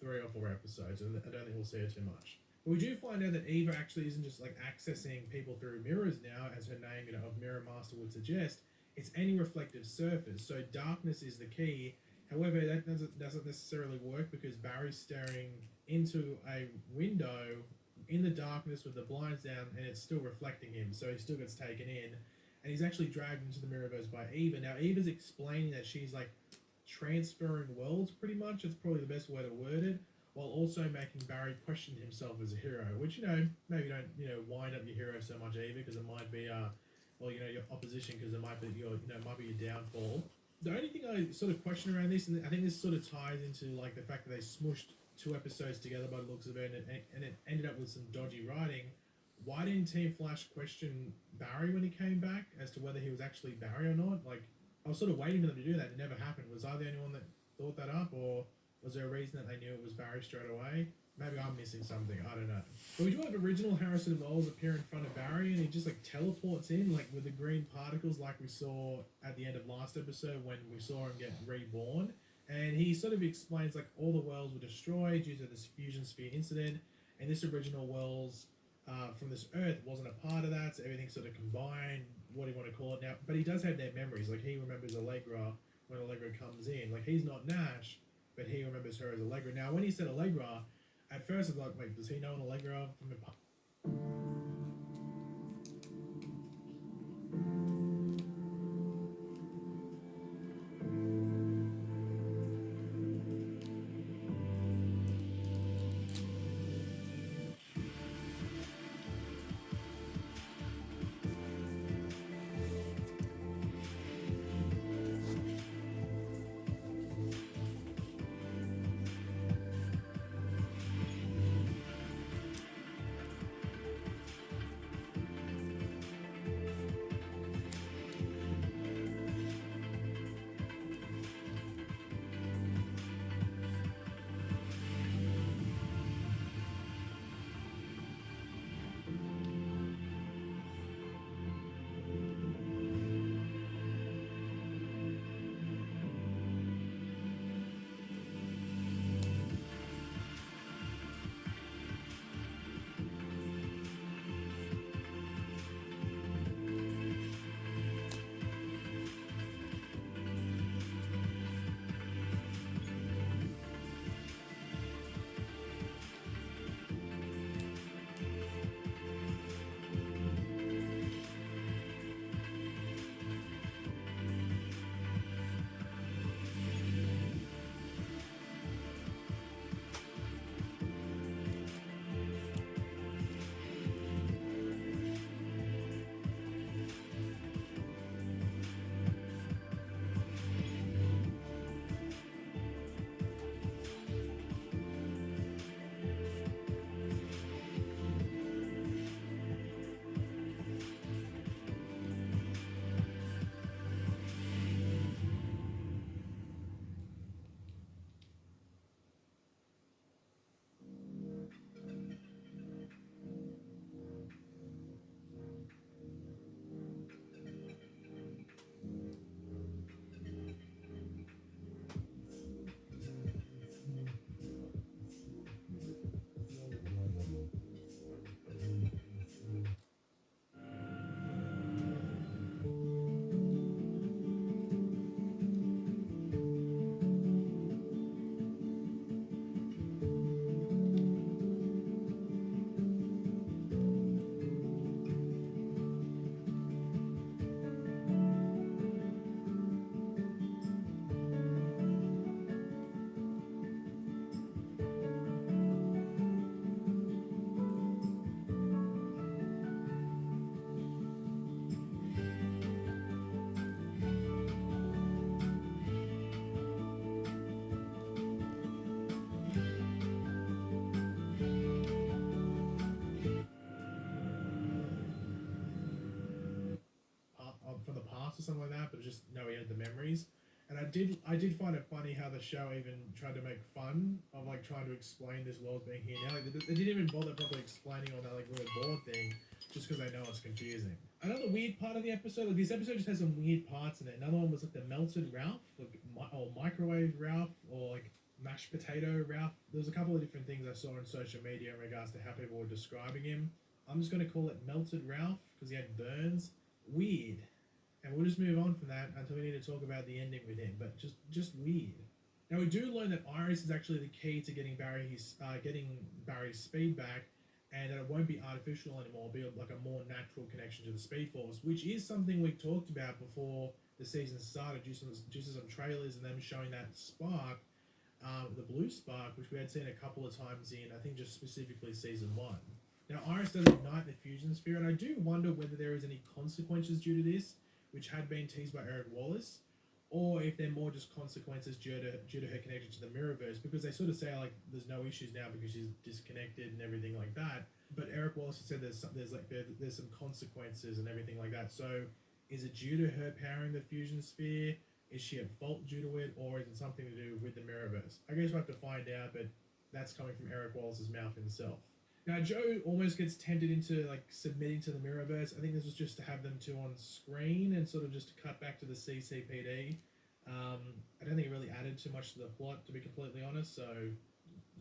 3 or 4 episodes, and I don't think we'll see it too much. But we do find out that Eva actually isn't just like accessing people through mirrors now, as her name, of Mirror Master would suggest. It's any reflective surface. So darkness is the key. However, that doesn't necessarily work because Barry's staring into a window in the darkness with the blinds down, and it's still reflecting him. So he still gets taken in, and he's actually dragged into the mirrorverse by Eva. Now Eva's explaining that she's like transferring worlds, pretty much. It's probably the best way to word it, while also making Barry question himself as a hero, which, maybe don't, wind up your hero so much, Eva, because it might be, your opposition, because it might be might be your downfall. The only thing I sort of question around this, and I think this sort of ties into, like, the fact that they smushed 2 episodes together by the looks of it, and it ended up with some dodgy writing. Why didn't Team Flash question Barry when he came back as to whether he was actually Barry or not? Like, I was sort of waiting for them to do that. It never happened. Was I the only one that thought that up, or was there a reason that they knew it was Barry straight away? Maybe I'm missing something. I don't know. But we do have original Harrison Wells appear in front of Barry, and he just like teleports in, like with the green particles, like we saw at the end of last episode when we saw him get reborn. And he sort of explains like all the worlds were destroyed due to this fusion sphere incident, and this original worlds from this Earth wasn't a part of that, so everything sort of combined. What do you want to call it now? But he does have their memories. Like he remembers Allegra when Allegra comes in. Like he's not Nash, but he remembers her as Allegra. Now, when he said Allegra, at first I was like, wait, does he know an Allegra from the past? From the past or something like that, but just he had the memories. And I did find it funny how the show even tried to make fun of like trying to explain this world being here now. Like they didn't even bother properly explaining all that like weird board thing, just because they know it's confusing. Another weird part of the episode, like this episode just has some weird parts in it. Another one was like the melted Ralph, like or microwave Ralph, or like mashed potato Ralph. There's a couple of different things I saw on social media in regards to how people were describing him. I'm just going to call it melted Ralph because he had burns. Weird. And we'll just move on from that until we need to talk about the ending with him. But just weird. Now we do learn that Iris is actually the key to getting Barry's speed back, and that it won't be artificial anymore. It'll be like a more natural connection to the Speed Force, which is something we talked about before the season started, due to some trailers and them showing that spark, the blue spark, which we had seen a couple of times in, I think, just specifically season 1. Now Iris does ignite the fusion sphere, and I do wonder whether there is any consequences due to this, which had been teased by Eric Wallace, or if they're more just consequences due to her connection to the Mirrorverse, because they sort of say like there's no issues now because she's disconnected and everything like that. But Eric Wallace said there's some consequences and everything like that. So is it due to her powering the fusion sphere? Is she at fault due to it, or is it something to do with the Mirrorverse? I guess we'll have to find out, but that's coming from Eric Wallace's mouth himself. Now, Joe almost gets tempted into like submitting to the Mirrorverse. I think this was just to have them two on screen and sort of just to cut back to the CCPD. I don't think it really added too much to the plot, to be completely honest, so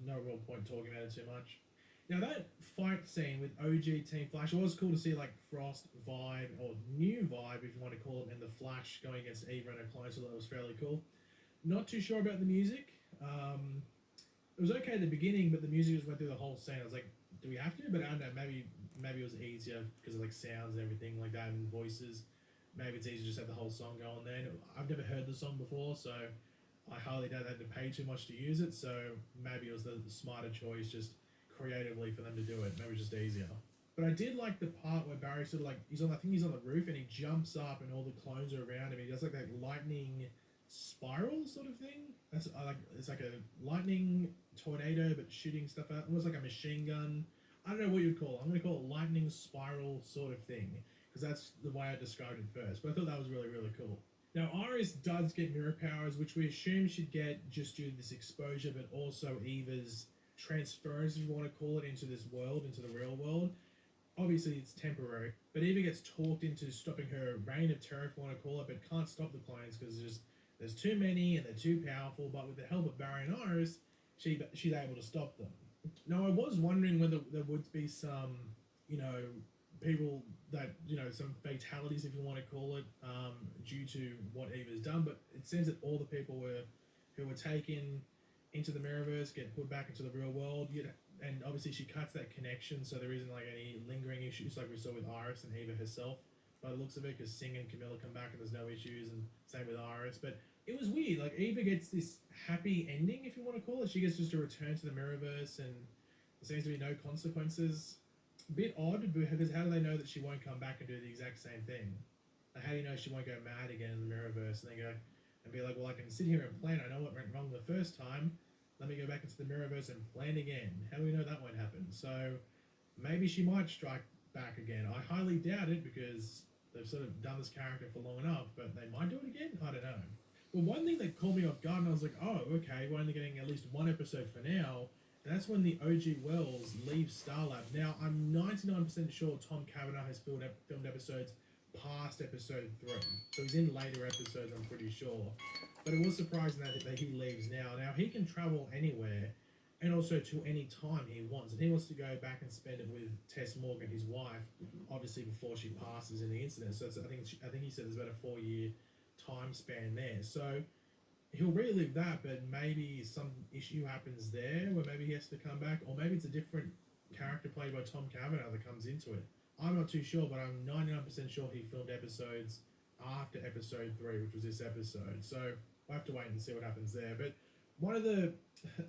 no real point talking about it too much. Now, that fight scene with OG Team Flash, it was cool to see like Frost, Vibe, or New Vibe, if you want to call it, and the Flash going against Eva and her clone, so that was fairly cool. Not too sure about the music. It was okay at the beginning, but the music just went through the whole scene. I was like, do we have to? But I don't know, maybe it was easier because of like sounds and everything like that and voices. Maybe it's easier to just have the whole song going there. I've never heard the song before, so I highly doubt they had to pay too much to use it. So maybe it was the smarter choice just creatively for them to do it. Maybe it was just easier. But I did like the part where Barry sort of like he's on the roof and he jumps up and all the clones are around him. He does like that lightning spiral sort of thing. That's it's like a lightning tornado but shooting stuff out. It was like a machine gun. I don't know what you'd call it. I'm going to call it lightning spiral sort of thing because that's the way I described it first. But I thought that was really, really cool. Now, Iris does get mirror powers, which we assume she'd get just due to this exposure, but also Eva's transference, if you want to call it, into this world, into the real world. Obviously, it's temporary, but Eva gets talked into stopping her reign of terror, if you want to call it, but can't stop the clones because there's too many and they're too powerful. But with the help of Barry and Iris, she's able to stop them. Now, I was wondering whether there would be some, people that, some fatalities, if you want to call it, due to what Eva's done. But it seems that all the people who were taken into the Mirrorverse get put back into the real world. And obviously she cuts that connection, so there isn't like any lingering issues like we saw with Iris and Eva herself. By the looks of it, because Singh and Camilla come back and there's no issues, and same with Iris. But it was weird. Like, Eva gets this happy ending, if you want to call it. She gets just to return to the Mirrorverse, and there seems to be no consequences. A bit odd, because how do they know that she won't come back and do the exact same thing? Like, how do you know she won't go mad again in the Mirrorverse and then go and be like, well, I can sit here and plan. I know what went wrong the first time. Let me go back into the Mirrorverse and plan again. How do we know that won't happen? So maybe she might strike back again. I highly doubt it because they've sort of done this character for long enough, but they might do it again. I don't know. But one thing that caught me off guard, and I was like, oh, okay, we're only getting at least one episode for now. And that's when the OG Wells leaves Starlab. Now, I'm 99% sure Tom Cavanaugh has filmed episodes past episode 3. So he's in later episodes, I'm pretty sure. But it was surprising that he leaves now. Now, he can travel anywhere and also to any time he wants. And he wants to go back and spend it with Tess Morgan, his wife, obviously before she passes in the incident. So I think he said there's about a 4-year time span there. So he'll relive that, but maybe some issue happens there where maybe he has to come back, or maybe it's a different character played by Tom Cavanaugh that comes into it. I'm not too sure, but I'm 99% sure he filmed episodes after episode 3, which was this episode. So we'll have to wait and see what happens there. But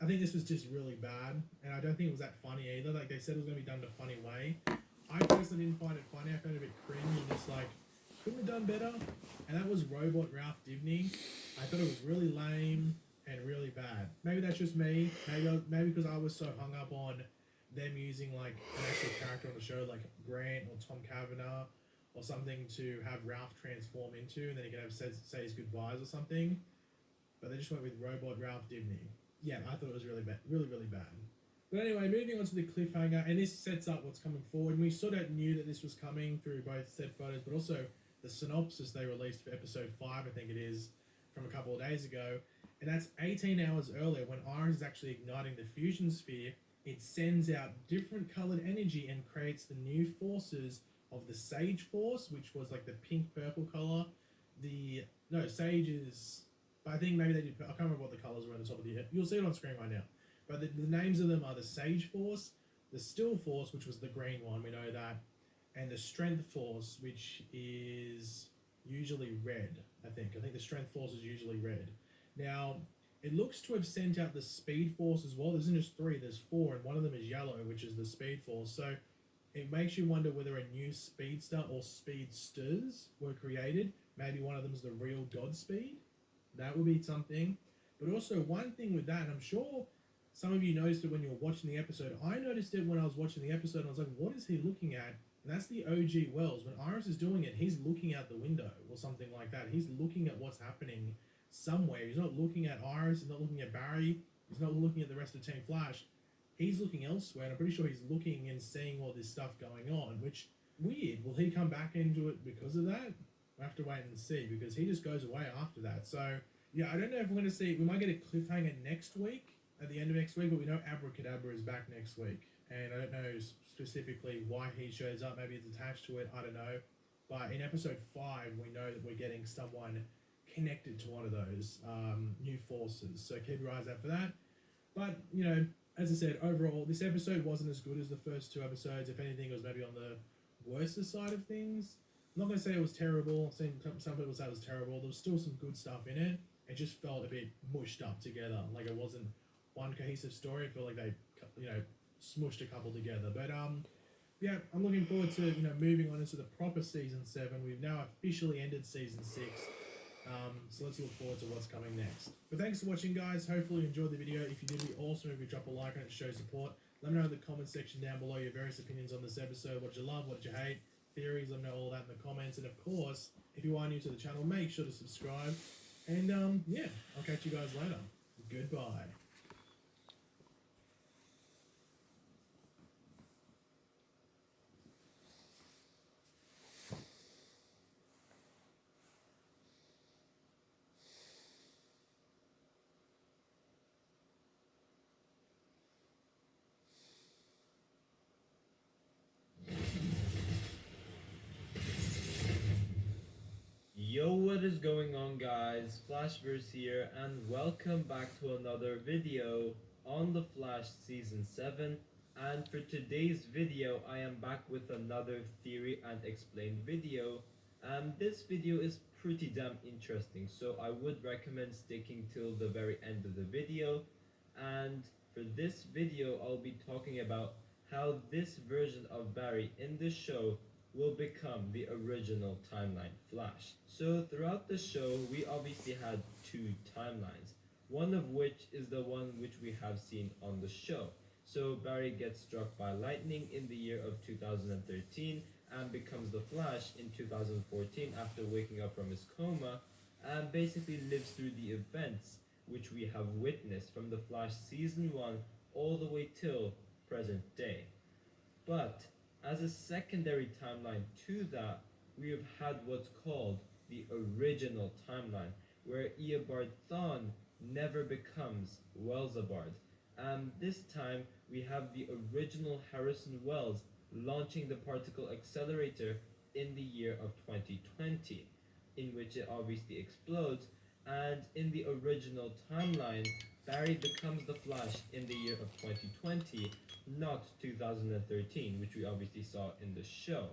I think this was just really bad, and I don't think it was that funny either. Like, they said it was going to be done in a funny way. I personally didn't find it funny. I found it a bit cringe and just like, couldn't have done better. And that was Robot Ralph Dibny. I thought it was really lame and really bad. Maybe that's just me. Maybe because I was so hung up on them using like an actual character on the show, like Grant or Tom Cavanaugh or something, to have Ralph transform into, and then he can have say his goodbyes or something. But they just went with Robot Ralph Dibny. Yeah, I thought it was really bad. Really, really bad. But anyway, moving on to the cliffhanger, and this sets up what's coming forward. And we sort of knew that this was coming through both set photos, but also the synopsis they released for episode 5, I think it is, from a couple of days ago. And that's 18 hours earlier when Iris is actually igniting the fusion sphere. It sends out different colored energy and creates the new forces of the Sage Force, which was like the pink purple color. The no Sage is, but I think maybe they did. I can't remember what the colors were on the top of the head. You'll see it on screen right now. But the names of them are the Sage Force, the Still Force, which was the green one. We know that, and the Strength Force, which is usually red. I think the Strength Force is usually red. Now, it looks to have sent out the Speed Force as well. There isn't just three, there's four, and one of them is yellow, which is the Speed Force. So it makes you wonder whether a new speedster or speedsters were created. Maybe one of them is the real Godspeed. That would be something. But also, one thing with that, and I'm sure some of you noticed it when you were watching the episode. I noticed it when I was watching the episode, and I was like, what is he looking at? And that's the OG Wells. When Iris is doing it, he's looking out the window or something like that. He's looking at what's happening somewhere. He's not looking at Iris, he's not looking at Barry, he's not looking at the rest of Team Flash. He's looking elsewhere, and I'm pretty sure he's looking and seeing all this stuff going on, which, weird. Will he come back into it because of that? We'll have to wait and see, because he just goes away after that. So, yeah, I don't know if we're going to see, we might get a cliffhanger next week, at the end of next week, but we know Abracadabra is back next week. And I don't know specifically why he shows up. Maybe it's attached to it. I don't know. But in episode 5, we know that we're getting someone connected to one of those new forces. So keep your eyes out for that. But, you know, as I said, overall, this episode wasn't as good as the first 2 episodes. If anything, it was maybe on the worse side of things. I'm not going to say it was terrible. I've seen some people say it was terrible. There was still some good stuff in it. It just felt a bit mushed up together. Like it wasn't one cohesive story. I feel like they, you know, smushed a couple together. But yeah, I'm looking forward to, you know, moving on into the proper season 7. We've now officially ended season 6. So let's look forward to what's coming next. But thanks for watching, guys. Hopefully you enjoyed the video. If you did, be awesome if you drop a like on it to show support. Let me know in the comment section down below your various opinions on this episode. What did you love? What did you hate? Theories? Let me know all that in the comments. And of course, if you are new to the channel, make sure to subscribe. And yeah, I'll catch you guys later. Goodbye. Yo, what is going on, guys? Flashverse here, and welcome back to another video on The Flash Season 7. And for today's video, I am back with another theory and explained video. And this video is pretty damn interesting, so I would recommend sticking till the very end of the video. And for this video, I'll be talking about how this version of Barry in the show will become the original timeline Flash. So throughout the show, we obviously had 2 timelines, one of which is the one which we have seen on the show. So Barry gets struck by lightning in the year of 2013 and becomes the Flash in 2014 after waking up from his coma, and basically lives through the events which we have witnessed from the Flash Season 1 all the way till present day. But as a secondary timeline to that, we have had what's called the original timeline, where Eobard Thawne never becomes Wellsabard. And this time, we have the original Harrison Wells launching the particle accelerator in the year of 2020, in which it obviously explodes, and in the original timeline, Barry becomes the Flash in the year of 2020, not 2013, which we obviously saw in the show.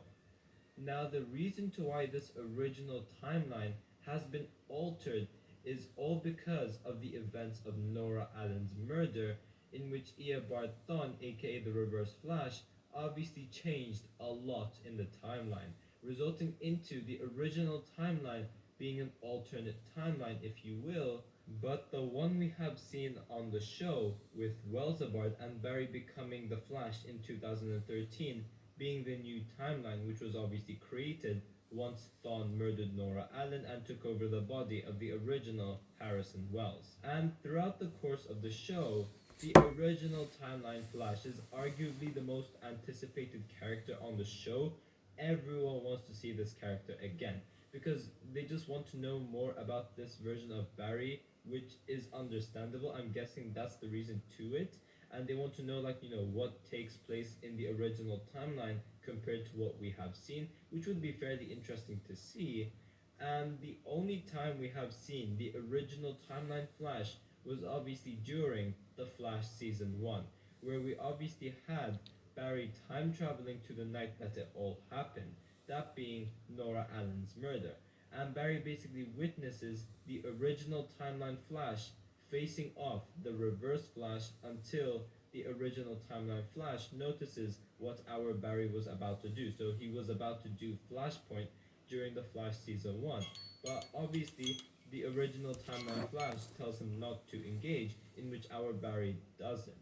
Now, the reason to why this original timeline has been altered is all because of the events of Nora Allen's murder, in which Eobard Thawne, aka the Reverse Flash, obviously changed a lot in the timeline, resulting into the original timeline being an alternate timeline, if you will, but the one we have seen on the show with Wellsabard and Barry becoming the Flash in 2013 being the new timeline, which was obviously created once Thawne murdered Nora Allen and took over the body of the original Harrison Wells. And throughout the course of the show, the original timeline Flash is arguably the most anticipated character on the show. Everyone wants to see this character again, because they just want to know more about this version of Barry which is understandable. I'm guessing that's the reason to it. And they want to know, like, what takes place in the original timeline compared to what we have seen, which would be fairly interesting to see. And the only time we have seen the original timeline Flash was obviously during the Flash season 1, where we obviously had Barry time traveling to the night that it all happened, that being Nora Allen's murder. And Barry basically witnesses the original timeline Flash facing off the reverse Flash until the original timeline Flash notices what our Barry was about to do. So he was about to do Flashpoint during the Flash season 1, but obviously the original timeline Flash tells him not to engage, in which our Barry doesn't.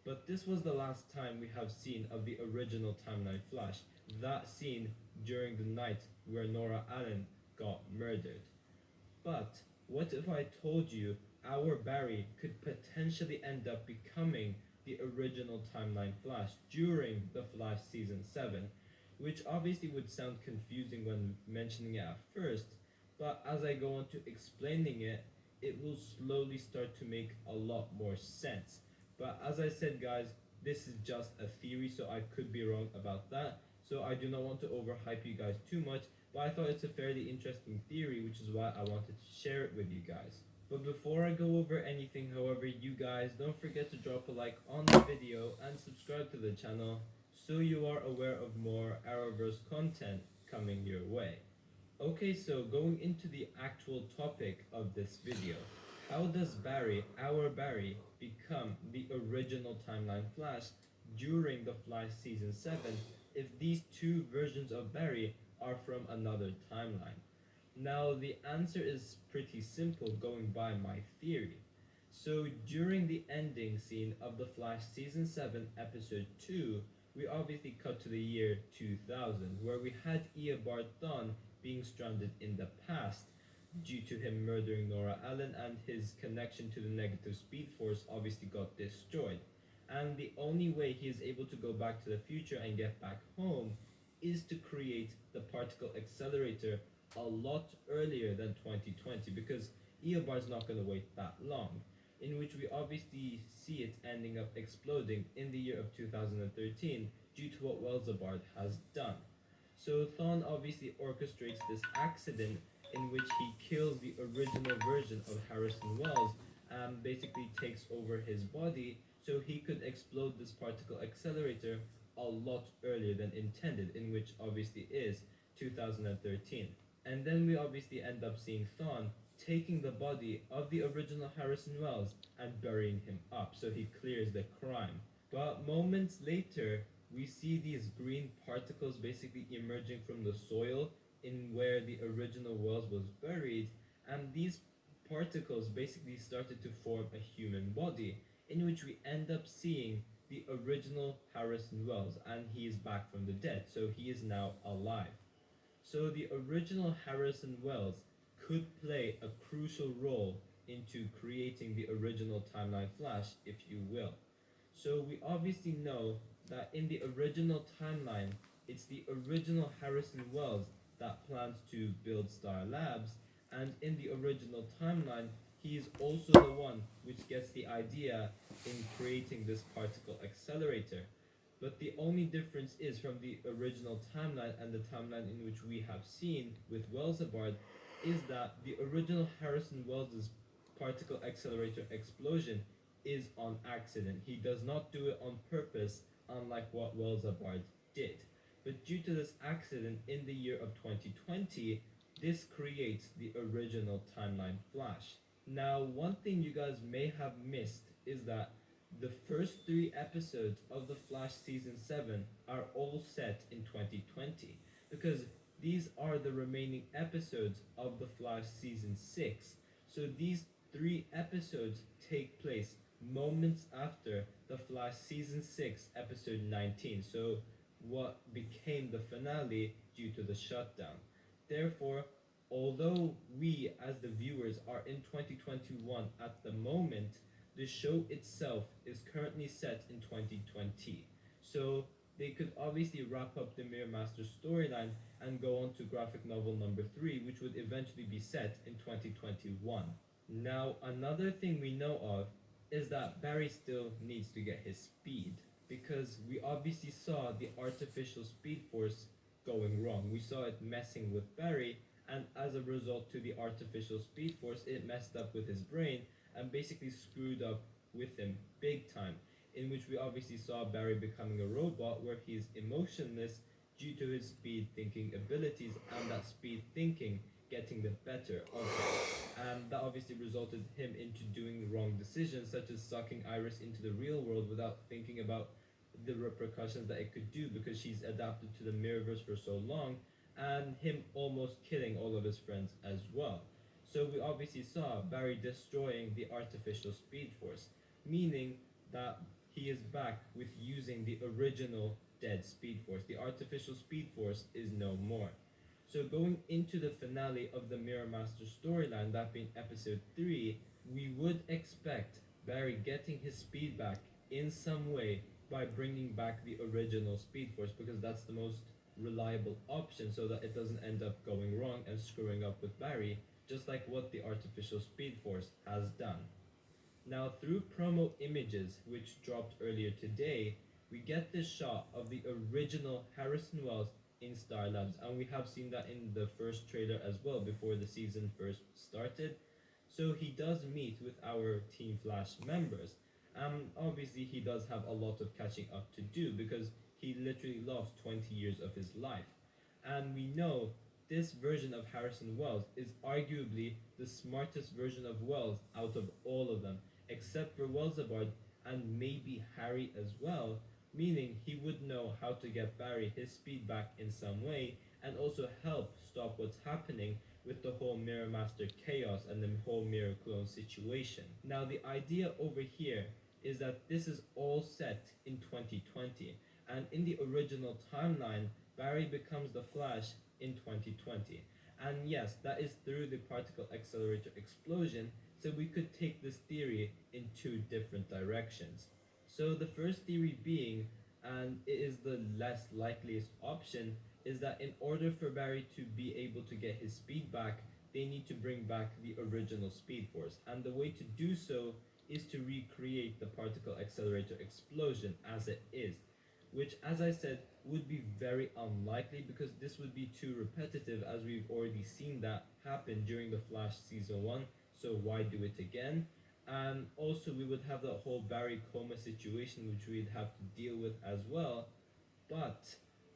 But this was the last time we have seen of the original timeline Flash, that scene during the night where Nora Allen got murdered. But what if I told you our Barry could potentially end up becoming the original timeline Flash during the Flash season 7, which obviously would sound confusing when mentioning it at first, but as I go on to explaining it, it will slowly start to make a lot more sense. But as I said, guys, this is just a theory, so I could be wrong about that. So I do not want to overhype you guys too much, but I thought it's a fairly interesting theory, which is why I wanted to share it with you guys. But before I go over anything, however, you guys don't forget to drop a like on the video and subscribe to the channel so you are aware of more Arrowverse content coming your way. Okay, so going into the actual topic of this video, how does Barry, our Barry, become the original timeline Flash during the Flash season 7 if these two versions of Barry are from another timeline? Now, the answer is pretty simple going by my theory. So, during the ending scene of The Flash Season 7, Episode 2, we obviously cut to the year 2000, where we had Eobard Thawne being stranded in the past due to him murdering Nora Allen, and his connection to the negative speed force obviously got destroyed. And the only way he is able to go back to the future and get back home is to create the particle accelerator a lot earlier than 2020, because Eobard's not going to wait that long, in which we obviously see it ending up exploding in the year of 2013 due to what Welzabard has done. So Thawne obviously orchestrates this accident in which he kills the original version of Harrison Wells and basically takes over his body so he could explode this particle accelerator a lot earlier than intended, in which obviously is 2013. And then we obviously end up seeing Thawne taking the body of the original Harrison Wells and burying him up so he clears the crime. But moments later, we see these green particles basically emerging from the soil in where the original Wells was buried, and these particles basically started to form a human body, in which we end up seeing the original Harrison Wells, and he is back from the dead, so he is now alive. So the original Harrison Wells could play a crucial role into creating the original timeline Flash, if you will. So we obviously know that in the original timeline, it's the original Harrison Wells that plans to build Star Labs, and in the original timeline, he is also the one which gets the idea in creating this particle accelerator. But the only difference is from the original timeline and the timeline in which we have seen with Welzabard is that the original Harrison Wells' particle accelerator explosion is on accident. He does not do it on purpose, unlike what Welzabard did. But due to this accident in the year of 2020, this creates the original timeline Flash. Now, one thing you guys may have missed is that the first 3 episodes of The Flash Season 7 are all set in 2020, because these are the remaining episodes of The Flash Season 6. So these 3 episodes take place moments after The Flash Season 6, Episode 19, so what became the finale due to the shutdown. Therefore, although we as the viewers are in 2021 at the moment, the show itself is currently set in 2020. So they could obviously wrap up the Mirror Master storyline and go on to graphic novel number 3, which would eventually be set in 2021. Now, another thing we know of is that Barry still needs to get his speed, because we obviously saw the artificial speed force going wrong. We saw it messing with Barry, and as a result to the artificial speed force, it messed up with his brain and basically screwed up with him big time. In which we obviously saw Barry becoming a robot where he's emotionless due to his speed thinking abilities, and that speed thinking getting the better of him. And that obviously resulted him into doing wrong decisions, such as sucking Iris into the real world without thinking about the repercussions that it could do, because she's adapted to the Mirrorverse for so long, and him almost killing all of his friends as well. So we obviously saw Barry destroying the artificial speed force, meaning that he is back with using the original dead speed force. The artificial speed force is no more. So going into the finale of the Mirror Master storyline, that being episode 3, we would expect Barry getting his speed back in some way by bringing back the original speed force, because that's the most reliable option, so that it doesn't end up going wrong and screwing up with Barry, just like what the artificial speed force has done. Now, through promo images, which dropped earlier today, we get this shot of the original Harrison Wells in Star Labs, and we have seen that in the first trailer as well before the season first started. So he does meet with our Team Flash members. Obviously, he does have a lot of catching up to do, because he literally lost 20 years of his life. And we know this version of Harrison Wells is arguably the smartest version of Wells out of all of them, except for Wellsabard and maybe Harry as well, meaning he would know how to get Barry his speed back in some way, and also help stop what's happening with the whole Mirror Master chaos and the whole Mirror Clone situation. Now, the idea over here is that this is all set in 2020, and in the original timeline, Barry becomes the Flash in 2020. And yes, that is through the particle accelerator explosion, so we could take this theory in two different directions. So the first theory being, and it is the less likeliest option, is that in order for Barry to be able to get his speed back, they need to bring back the original Speed Force. And the way to do so is to recreate the particle accelerator explosion as it is, which, as I said, would be very unlikely, because this would be too repetitive, as we've already seen that happen during the Flash season 1, so why do it again? And also we would have the whole Barry coma situation, which we'd have to deal with as well. But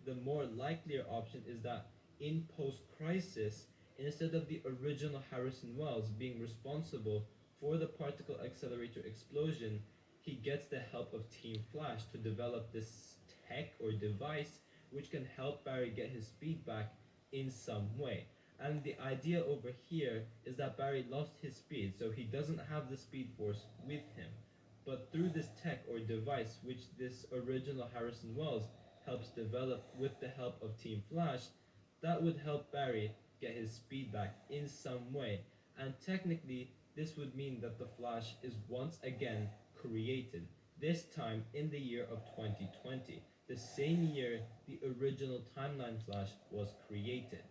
the more likelier option is that in post-crisis, instead of the original Harrison Wells being responsible for the particle accelerator explosion, he gets the help of Team Flash to develop this tech or device which can help Barry get his speed back in some way. And the idea over here is that Barry lost his speed, so he doesn't have the Speed Force with him. But through this tech or device, which this original Harrison Wells helps develop with the help of Team Flash, that would help Barry get his speed back in some way. And technically, this would mean that the Flash is once again created, this time in the year of 2020, the same year the original Timeline Flash was created.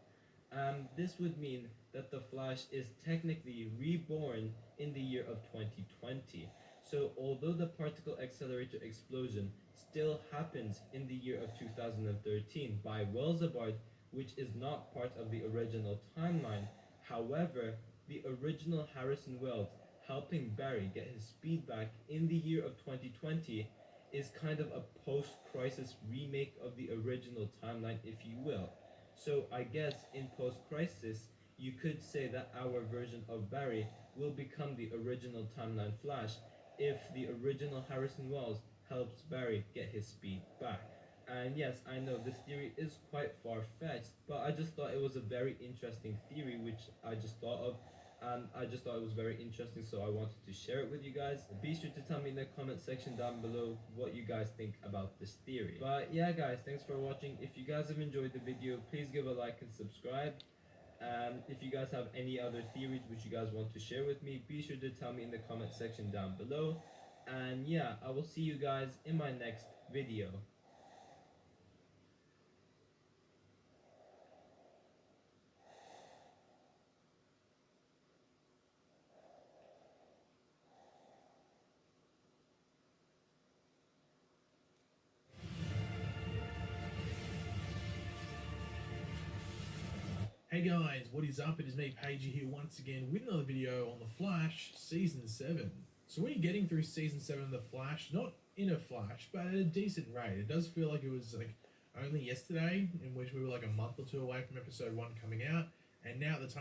This would mean that the Flash is technically reborn in the year of 2020. So although the particle accelerator explosion still happens in the year of 2013 by Wellsabard, which is not part of the original timeline, however, the original Harrison Wells helping Barry get his speed back in the year of 2020 is kind of a post-crisis remake of the original timeline, if you will. So I guess in post-crisis, you could say that our version of Barry will become the original timeline Flash if the original Harrison Wells helps Barry get his speed back. And yes, I know this theory is quite far-fetched, but I just thought it was a very interesting theory, which I just thought of, and I just thought it was very interesting, so I wanted to share it with you guys. Be sure to tell me in the comment section down below what you guys think about this theory. But yeah guys, thanks for watching. If you guys have enjoyed the video, please give a like and subscribe. And if you guys have any other theories which you guys want to share with me, be sure to tell me in the comment section down below. And yeah, I will see you guys in my next video. Hey guys, what is up? It is me, Pagey, here once again with another video on The Flash Season 7. So we're getting through Season 7 of The Flash, not in a flash, but at a decent rate. It does feel like it was like only yesterday, in which we were like a month or two away from episode 1 coming out, and now at the time